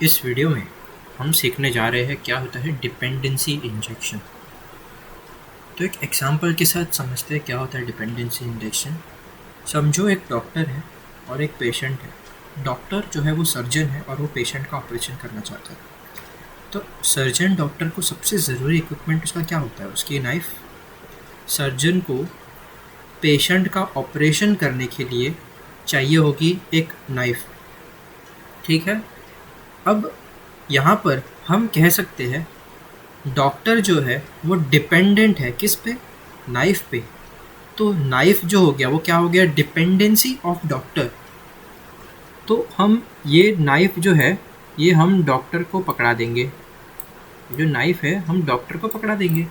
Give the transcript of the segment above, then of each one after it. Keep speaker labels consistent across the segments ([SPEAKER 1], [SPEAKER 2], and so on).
[SPEAKER 1] इस वीडियो में हम सीखने जा रहे हैं क्या होता है डिपेंडेंसी इंजेक्शन। तो एक एग्जांपल के साथ समझते हैं क्या होता है डिपेंडेंसी इंजेक्शन। समझो एक डॉक्टर है और एक पेशेंट है। डॉक्टर जो है वो सर्जन है और वो पेशेंट का ऑपरेशन करना चाहता है। तो सर्जन डॉक्टर को सबसे ज़रूरी इक्विपमेंट उसका क्या होता है? उसकी नाइफ़। सर्जन को पेशेंट का ऑपरेशन करने के लिए चाहिए होगी एक नाइफ़, ठीक है। अब यहाँ पर हम कह सकते हैं डॉक्टर जो है वो डिपेंडेंट है किस पे? नाइफ़ पे। तो नाइफ़ जो हो गया वो क्या हो गया? Dependency of doctor. तो हम ये नाइफ़ जो है ये हम डॉक्टर को पकड़ा देंगे। जो नाइफ़ है हम डॉक्टर को पकड़ा देंगे।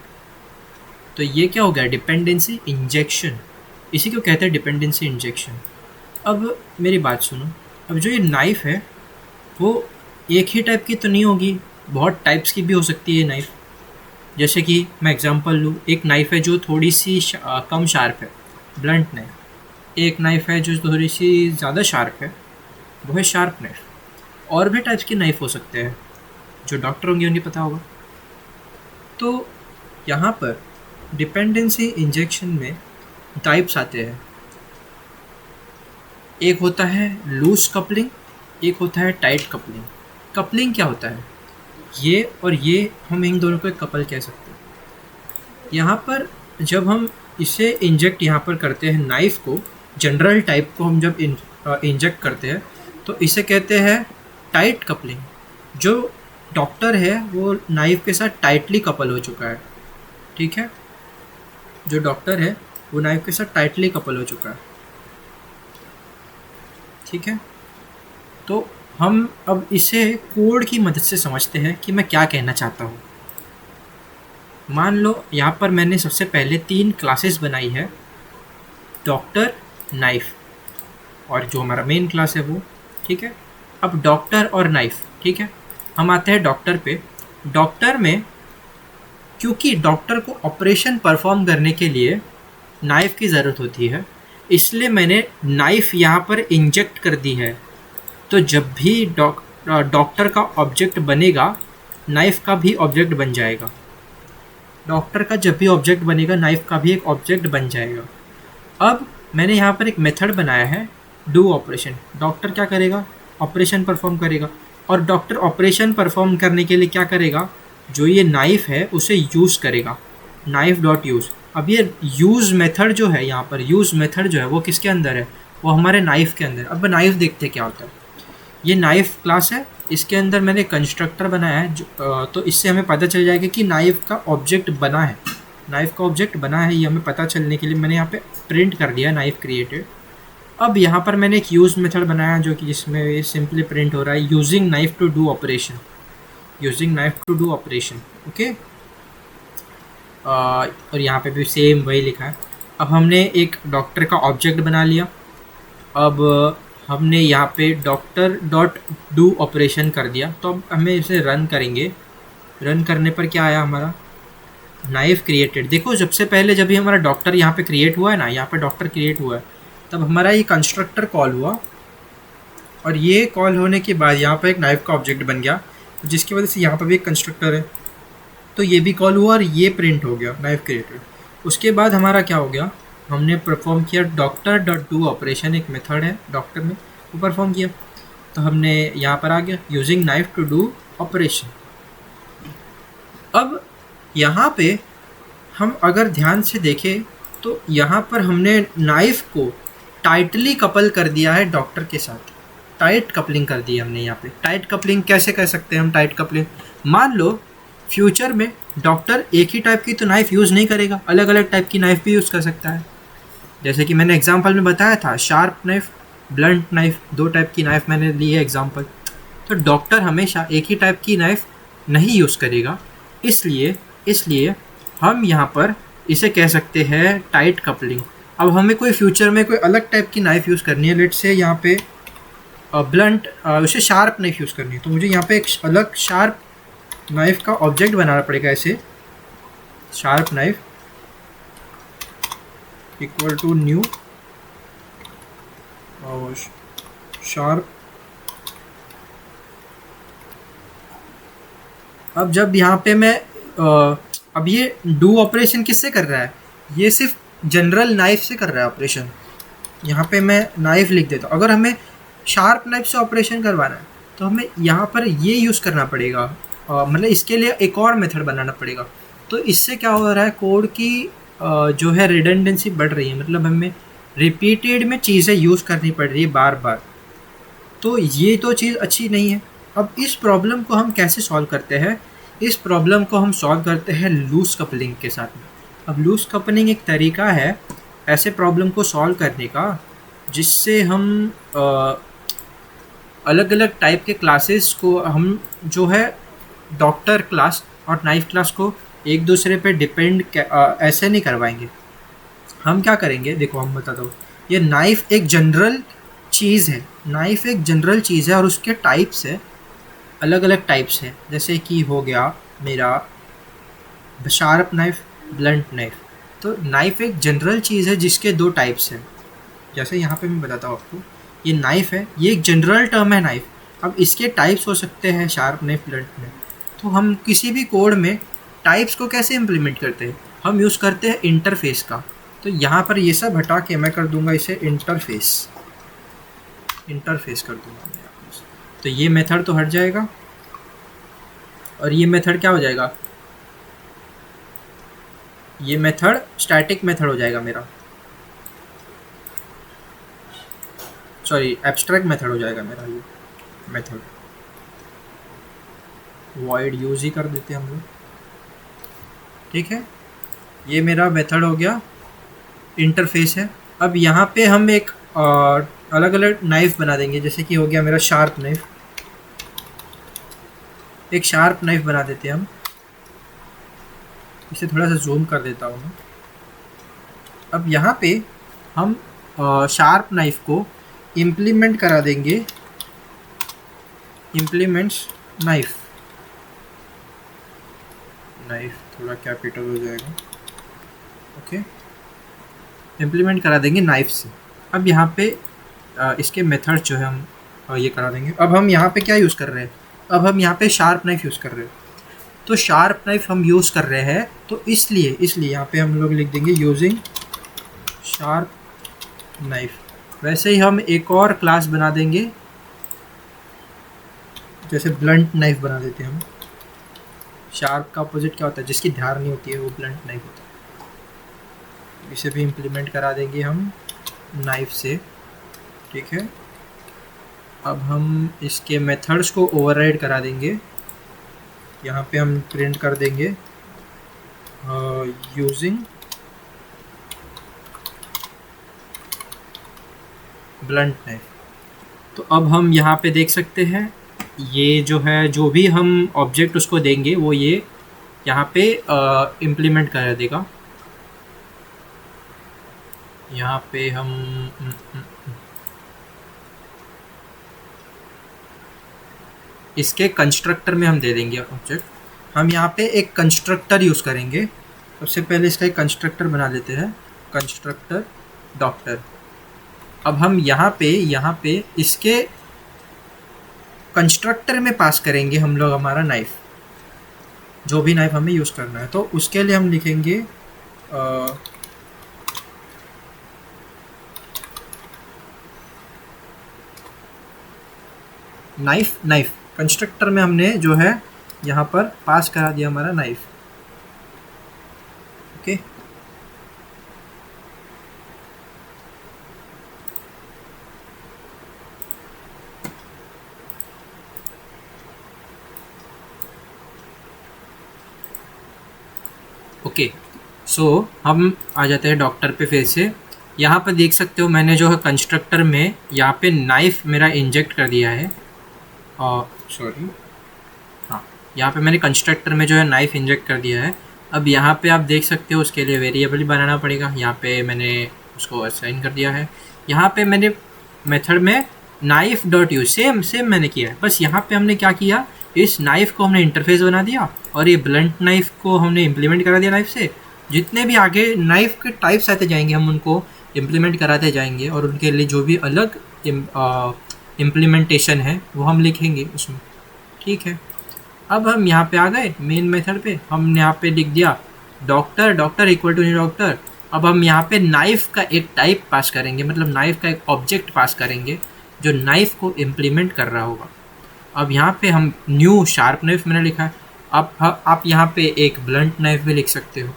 [SPEAKER 1] तो ये क्या हो गया? Dependency injection. इसी को कहते हैं डिपेंडेंसी इंजेक्शन। अब मेरी बात सुनो, अब जो ये नाइफ़ है वो एक ही टाइप की तो नहीं होगी, बहुत टाइप्स की भी हो सकती है नाइफ़। जैसे कि मैं एग्जांपल लूँ, एक नाइफ़ है जो थोड़ी सी कम शार्प है, ब्लंट नाइफ। एक नाइफ़ है जो थोड़ी सी ज़्यादा शार्प है, वो है शार्प नाइफ। और भी टाइप्स की नाइफ़ हो सकते हैं, जो डॉक्टर होंगे उन्हें पता होगा। तो यहाँ पर डिपेंडेंसी इंजेक्शन में टाइप्स आते हैं। एक होता है लूज कपलिंग, एक होता है टाइट कपलिंग। कपलिंग क्या होता है? ये और ये हम इन दोनों को एक कपल कह सकते हैं। यहाँ पर जब हम इसे इंजेक्ट यहाँ पर करते हैं नाइफ़ को, जनरल टाइप को हम जब इंजेक्ट करते हैं तो इसे कहते हैं टाइट कपलिंग। जो डॉक्टर है वो नाइफ़ के साथ टाइटली कपल हो चुका है, ठीक है। जो डॉक्टर है वो नाइफ़ के साथ टाइटली कपल हो चुका है, ठीक है। तो हम अब इसे कोड की मदद से समझते हैं कि मैं क्या कहना चाहता हूँ। मान लो यहाँ पर मैंने सबसे पहले 3 क्लासेस बनाई है, डॉक्टर, नाइफ़ और जो हमारा मेन क्लास है वो, ठीक है। अब डॉक्टर और नाइफ़, ठीक है। हम आते हैं डॉक्टर पे। डॉक्टर में क्योंकि डॉक्टर को ऑपरेशन परफॉर्म करने के लिए नाइफ़ की ज़रूरत होती है, इसलिए मैंने नाइफ़ यहाँ पर इंजेक्ट कर दी है। तो जब भी डॉक्टर का ऑब्जेक्ट बनेगा, नाइफ़ का भी ऑब्जेक्ट बन जाएगा। डॉक्टर का जब भी ऑब्जेक्ट बनेगा, नाइफ़ का भी एक ऑब्जेक्ट बन जाएगा। अब मैंने यहाँ पर एक मेथड बनाया है डू ऑपरेशन। डॉक्टर क्या करेगा? ऑपरेशन परफॉर्म करेगा। और डॉक्टर ऑपरेशन परफॉर्म करने के लिए क्या करेगा? जो ये नाइफ़ है उसे यूज़ करेगा, नाइफ़ डॉट यूज़। अब ये यूज़ मेथड जो है, यहाँ पर यूज़ मेथड जो है वो किसके अंदर है? वो हमारे नाइफ़ के अंदर। अब नाइफ़ देखते क्या होता है। ये नाइफ़ क्लास है, इसके अंदर मैंने कंस्ट्रक्टर बनाया है तो इससे हमें पता चल जाएगा कि नाइफ़ का ऑब्जेक्ट बना है। नाइफ़ का ऑब्जेक्ट बना है, ये हमें पता चलने के लिए मैंने यहाँ पे प्रिंट कर दिया नाइफ़ क्रिएटेड। अब यहाँ पर मैंने एक यूज़ मेथड बनाया जो कि जिसमें ये सिंपली प्रिंट हो रहा है using knife to do operation, using knife to do operation, okay. और यहाँ पे भी सेम वही लिखा है। अब हमने एक डॉक्टर का ऑब्जेक्ट बना लिया। अब हमने यहाँ पे डॉक्टर डॉट डू ऑपरेशन कर दिया। तो अब हमें इसे रन करेंगे। रन करने पर क्या आया हमारा? Knife created. देखो जब से पहले जब भी हमारा डॉक्टर यहाँ पे क्रिएट हुआ है ना, यहाँ पे डॉक्टर क्रिएट हुआ है, तब हमारा ये कंस्ट्रक्टर कॉल हुआ और ये कॉल होने के बाद यहाँ पर एक नाइफ़ का ऑब्जेक्ट बन गया, जिसकी वजह से यहाँ पर भी एक कंस्ट्रक्टर है। तो ये भी कॉल हुआ और ये प्रिंट हो गया नाइफ़ क्रिएटेड। उसके बाद हमारा क्या हो गया? हमने परफॉर्म किया डॉक्टर डॉट डू ऑपरेशन, एक मेथड है डॉक्टर में, वो परफॉर्म किया। तो हमने यहाँ पर आ गया using knife to do operation. अब यहाँ पे हम अगर ध्यान से देखें तो यहाँ पर हमने नाइफ़ को टाइटली कपल कर दिया है डॉक्टर के साथ। टाइट कपलिंग कर दी हमने यहाँ पे। टाइट कपलिंग कैसे कर सकते हैं हम? टाइट कपलिंग, मान लो फ्यूचर में डॉक्टर एक ही टाइप की तो नाइफ़ यूज़ नहीं करेगा, अलग अलग टाइप की नाइफ़ भी यूज़ कर सकता है। जैसे कि मैंने एग्जांपल में बताया था, sharp knife, blunt knife, 2 type की नाइफ़ मैंने ली है एग्जांपल। तो डॉक्टर हमेशा एक ही टाइप की नाइफ़ नहीं यूज़ करेगा, इसलिए हम यहाँ पर इसे कह सकते हैं टाइट कपलिंग। अब हमें कोई फ्यूचर में कोई अलग टाइप की नाइफ़ यूज़ करनी है, लेट्स से यहाँ पे ब्लंट उसे शार्प नाइफ़ यूज़ करनी है, तो मुझे यहाँ पे एक अलग शार्प नाइफ़ का ऑब्जेक्ट बनाना पड़ेगा। ऐसे sharp knife equal to new sharp अब जब यहाँ पे मैं अब ये डू ऑपरेशन किससे कर रहा है, ये सिर्फ जनरल नाइफ से कर रहा है ऑपरेशन। यहाँ पे मैं नाइफ लिख देता हूँ। अगर हमें शार्प नाइफ से ऑपरेशन करवाना है तो हमें यहाँ पर ये यूज़ करना पड़ेगा, मतलब इसके लिए एक और मेथड बनाना पड़ेगा। तो इससे क्या हो रहा है, कोड की जो है रिडंडेंसी बढ़ रही है, मतलब हमें रिपीटेड में चीज़ें यूज़ करनी पड़ रही है बार बार। तो ये तो चीज़ अच्छी नहीं है। अब इस प्रॉब्लम को हम कैसे सॉल्व करते हैं, इस प्रॉब्लम को हम सॉल्व करते हैं लूज कपलिंग के साथ में। अब लूज कपलिंग एक तरीका है ऐसे प्रॉब्लम को सॉल्व करने का जिससे हम अलग अलग टाइप के क्लासेस को हम जो है डॉक्टर क्लास और नाइफ क्लास को एक दूसरे पे डिपेंड ऐसे नहीं करवाएंगे। हम क्या करेंगे, देखो हम बताता हूँ। ये नाइफ एक जनरल चीज़ है, नाइफ एक जनरल चीज़ है और उसके टाइप्स है, अलग अलग टाइप्स हैं। जैसे कि हो गया मेरा शार्प नाइफ, ब्लंट नाइफ। तो नाइफ एक जनरल चीज़ है जिसके दो टाइप्स हैं। जैसे यहाँ पे मैं बताता हूँ आपको, ये नाइफ है, ये एक जनरल टर्म है नाइफ। अब इसके टाइप्स हो सकते हैं शार्प नाइफ, ब्लंट नाइफ। तो हम किसी भी कोड में टाइप्स को कैसे इम्प्लीमेंट करते हैं, हम यूज़ करते हैं इंटरफेस का। तो यहाँ पर ये सब हटा के मैं कर दूंगा इसे इंटरफेस कर दूंगा मैं यहाँ पर। तो ये मेथड तो हट जाएगा और ये मेथड क्या हो जाएगा, ये मेथड स्टैटिक मेथड हो जाएगा मेरा, सॉरी एब्स्ट्रैक्ट मेथड हो जाएगा मेरा। ये मेथड वॉइड यूज ही कर देते हैं हम लोग, ठीक है। ये मेरा मेथड हो गया, इंटरफेस है। अब यहाँ पे हम एक अलग अलग नाइफ बना देंगे। जैसे कि हो गया मेरा शार्प नाइफ, एक शार्प नाइफ बना देते हैं हम। इसे थोड़ा सा जूम कर देता हूँ मैं। अब यहाँ पे हम शार्प नाइफ को इम्प्लीमेंट करा देंगे, इम्प्लीमेंट्स नाइफ थोड़ा कैपिटल हो जाएगा, ओके। इम्प्लीमेंट करा देंगे नाइफ से। अब यहाँ पे इसके मेथड जो है हम ये करा देंगे। अब हम यहाँ पे क्या यूज़ कर रहे हैं, अब हम यहाँ पे शार्प नाइफ यूज़ कर रहे हैं। तो शार्प नाइफ हम यूज़ कर रहे हैं तो इसलिए यहाँ पे हम लोग लिख देंगे यूजिंग शार्प नाइफ। वैसे ही हम एक और क्लास बना देंगे, जैसे ब्लंट नाइफ बना देते हैं हम। शार्प का अपोजिट क्या होता है, जिसकी धार नहीं होती है, वो ब्लंट नाइफ होता है। इसे भी इम्प्लीमेंट करा देंगे हम नाइफ से, ठीक है। अब हम इसके मेथड्स को ओवरराइड करा देंगे। यहाँ पे हम प्रिंट कर देंगे यूजिंग ब्लंट नाइफ। तो अब हम यहाँ पे देख सकते हैं ये जो है, जो भी हम ऑब्जेक्ट उसको देंगे वो ये यहाँ पे इम्प्लीमेंट कर देगा। यहाँ पे हम इसके कंस्ट्रक्टर में हम दे देंगे ऑब्जेक्ट। हम यहाँ पे एक कंस्ट्रक्टर यूज़ करेंगे। सबसे पहले इसका एक कंस्ट्रक्टर बना देते हैं, कंस्ट्रक्टर डॉक्टर। अब हम यहाँ पे इसके कंस्ट्रक्टर में पास करेंगे हम लोग हमारा नाइफ, जो भी नाइफ हमें यूज़ करना है। तो उसके लिए हम लिखेंगे नाइफ कंस्ट्रक्टर में हमने जो है यहाँ पर पास करा दिया हमारा नाइफ, ओके। ओके, सो हम आ जाते हैं डॉक्टर पे फिर से। यहाँ पर देख सकते हो मैंने जो है कंस्ट्रक्टर में यहाँ पे नाइफ मेरा इंजेक्ट कर दिया है, और सॉरी हाँ, यहाँ पे मैंने कंस्ट्रक्टर में जो है नाइफ इंजेक्ट कर दिया है। अब यहाँ पे आप देख सकते हो उसके लिए वेरिएबल बनाना पड़ेगा। यहाँ पे मैंने उसको असाइन कर दिया है। यहाँ पे मैंने मेथड में नाइफ डॉट यूज सेम मैंने किया है, बस यहाँ पे हमने क्या किया, इस नाइफ को हमने इंटरफेस बना दिया और ये ब्लंट नाइफ को हमने इम्प्लीमेंट करा दिया नाइफ से। जितने भी आगे नाइफ के टाइप्स आते जाएंगे हम उनको इम्प्लीमेंट कराते जाएंगे और उनके लिए जो भी अलग इम्प्लीमेंटेशन है वो हम लिखेंगे उसमें, ठीक है। अब हम यहाँ पे आ गए मेन मेथड पे, हमने यहाँ पे लिख दिया doctor, doctor equal to new doctor. अब हम यहाँ पे नाइफ का एक टाइप पास करेंगे, मतलब नाइफ का एक ऑब्जेक्ट पास करेंगे जो नाइफ को इम्प्लीमेंट कर रहा होगा। अब यहाँ पे हम न्यू शार्प नाइफ मैंने लिखा है। आप यहाँ पे एक ब्लंट नाइफ भी लिख सकते हो,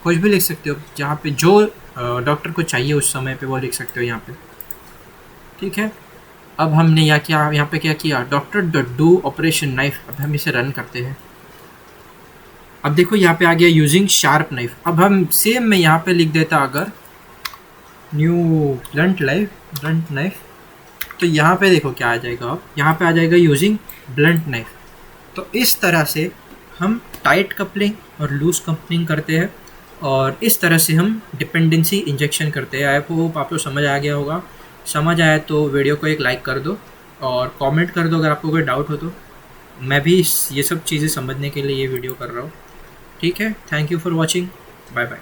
[SPEAKER 1] कुछ भी लिख सकते हो, जहाँ पे जो डॉक्टर को चाहिए उस समय पे वो लिख सकते हो यहाँ पे, ठीक है। अब हमने यहाँ पे क्या किया, डॉक्टर डू ऑपरेशन नाइफ। अब हम इसे रन करते हैं। अब देखो यहाँ पे आ गया यूजिंग शार्प नाइफ। अब हम सेम मैं यहाँ पे लिख देता अगर न्यू ब्लंट नाइफ, तो यहाँ पे देखो क्या आ जाएगा, अब यहाँ पे आ जाएगा यूजिंग ब्लंट नाइफ। तो इस तरह से हम टाइट कपलिंग और लूज कपलिंग करते हैं, और इस तरह से हम डिपेंडेंसी इंजेक्शन करते हैं। आई होप आपको समझ आ गया होगा। समझ आया तो वीडियो को एक लाइक कर दो और कमेंट कर दो अगर आपको कोई डाउट हो तो। मैं भी ये सब चीज़ें समझने के लिए ये वीडियो कर रहा हूँ, ठीक है। Thank you for watching, bye bye.